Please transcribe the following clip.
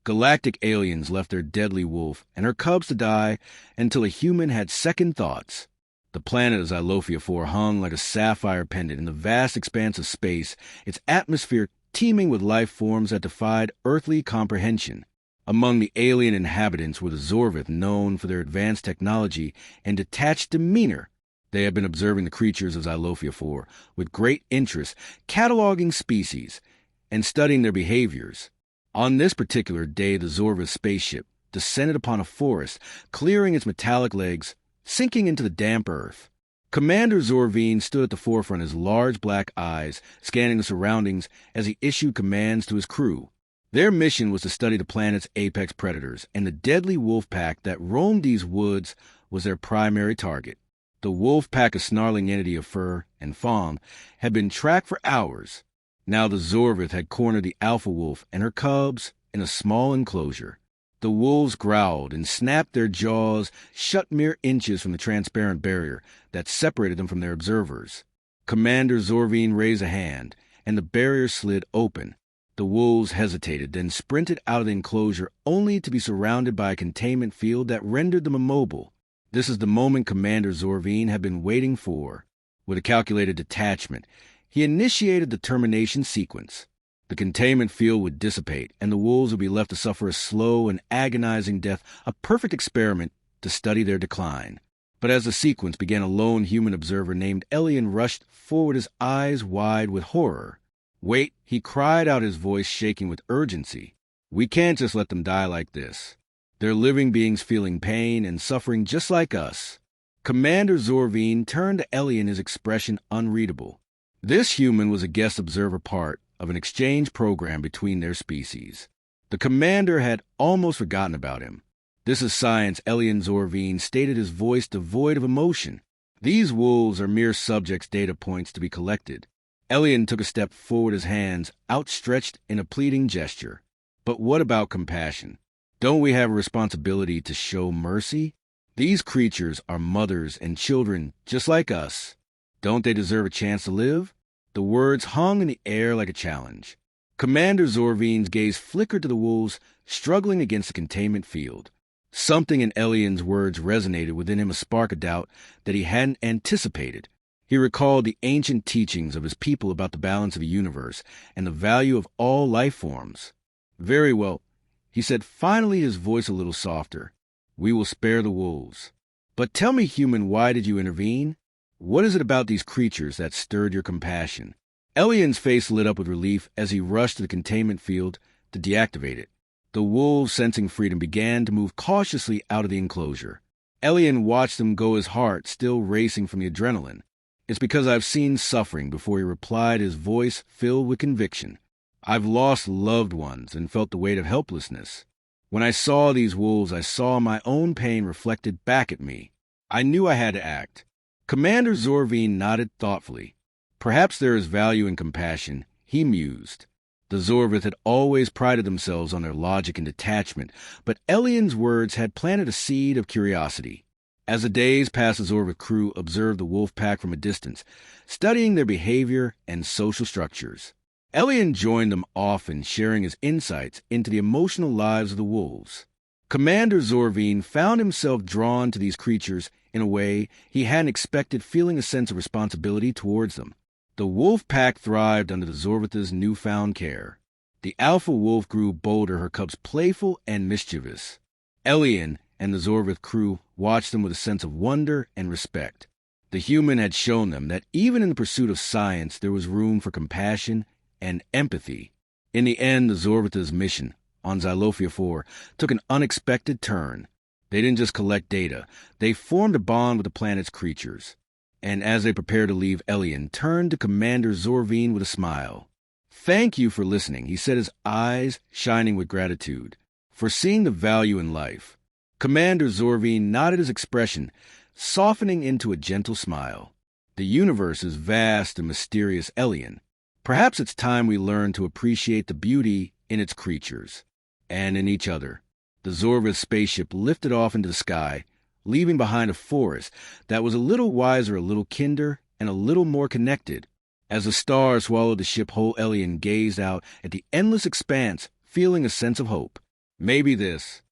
Galactic aliens left their deadly wolf and her cubs to die until a human had second thoughts. The planet of Xylophia 4 hung like a sapphire pendant in the vast expanse of space, its atmosphere teeming with life forms that defied earthly comprehension. Among the alien inhabitants were the Zorvith, known for their advanced technology and detached demeanor. They had been observing the creatures of Xylophia 4 with great interest, cataloging species, and studying their behaviors. On this particular day, the Zorvith spaceship descended upon a forest, clearing its metallic legs, sinking into the damp earth. Commander Zorvine stood at the forefront, his large black eyes scanning the surroundings as he issued commands to his crew. Their mission was to study the planet's apex predators, and the deadly wolf pack that roamed these woods was their primary target. The wolf pack, a snarling entity of fur and foam, had been tracked for hours. Now the Zorvith had cornered the alpha wolf and her cubs in a small enclosure. The wolves growled and snapped their jaws shut mere inches from the transparent barrier that separated them from their observers. Commander Zorvine raised a hand, and the barrier slid open. The wolves hesitated, then sprinted out of the enclosure only to be surrounded by a containment field that rendered them immobile. This is the moment Commander Zorvine had been waiting for. With a calculated detachment, he initiated the termination sequence. The containment field would dissipate, and the wolves would be left to suffer a slow and agonizing death, a perfect experiment to study their decline. But as the sequence began, a lone human observer named Elian rushed forward, his eyes wide with horror. "Wait," he cried out, his voice shaking with urgency. "We can't just let them die like this. They're living beings feeling pain and suffering just like us." Commander Zorvine turned to Elian, his expression unreadable. This human was a guest observer, part of an exchange program between their species. The commander had almost forgotten about him. "This is science," Elian Zorvine stated, his voice devoid of emotion. "These wolves are mere subjects, data points to be collected." Elian took a step forward, his hands outstretched in a pleading gesture. "But what about compassion? Don't we have a responsibility to show mercy? These creatures are mothers and children just like us. Don't they deserve a chance to live?" The words hung in the air like a challenge. Commander Zorvine's gaze flickered to the wolves struggling against the containment field. Something in Elian's words resonated within him, a spark of doubt that he hadn't anticipated. He recalled the ancient teachings of his people about the balance of the universe and the value of all life forms. "Very well," he said, finally, his voice a little softer. "We will spare the wolves. But tell me, human, why did you intervene? What is it about these creatures that stirred your compassion?" Elian's face lit up with relief as he rushed to the containment field to deactivate it. The wolves, sensing freedom, began to move cautiously out of the enclosure. Elian watched them go, his heart still racing from the adrenaline. "It's because I've seen suffering," before he replied, his voice filled with conviction. "I've lost loved ones and felt the weight of helplessness. When I saw these wolves, I saw my own pain reflected back at me. I knew I had to act." Commander Zorvine nodded thoughtfully. "Perhaps there is value in compassion," he mused. The Zorvith had always prided themselves on their logic and detachment, but Elian's words had planted a seed of curiosity. As the days passed, the Zorvith crew observed the wolf pack from a distance, studying their behavior and social structures. Elian joined them often, sharing his insights into the emotional lives of the wolves. Commander Zorvine found himself drawn to these creatures in a way he hadn't expected, feeling a sense of responsibility towards them. The wolf pack thrived under the Zorvith's newfound care. The alpha wolf grew bolder, her cubs playful and mischievous. Elian and the Zorvith crew watched them with a sense of wonder and respect. The human had shown them that even in the pursuit of science there was room for compassion and empathy. In the end, the Zorvith's mission on Xylophia 4 took an unexpected turn. They didn't just collect data, they formed a bond with the planet's creatures. And as they prepared to leave, Elian turned to Commander Zorvine with a smile. "Thank you for listening," he said, his eyes shining with gratitude, "for seeing the value in life." Commander Zorvine nodded, his expression softening into a gentle smile. "The universe is vast and mysterious, Elian. Perhaps it's time we learn to appreciate the beauty in its creatures and in each other." The Zorvith spaceship lifted off into the sky, leaving behind a forest that was a little wiser, a little kinder, and a little more connected. As the stars swallowed the ship whole, Elian gazed out at the endless expanse, feeling a sense of hope. Maybe this.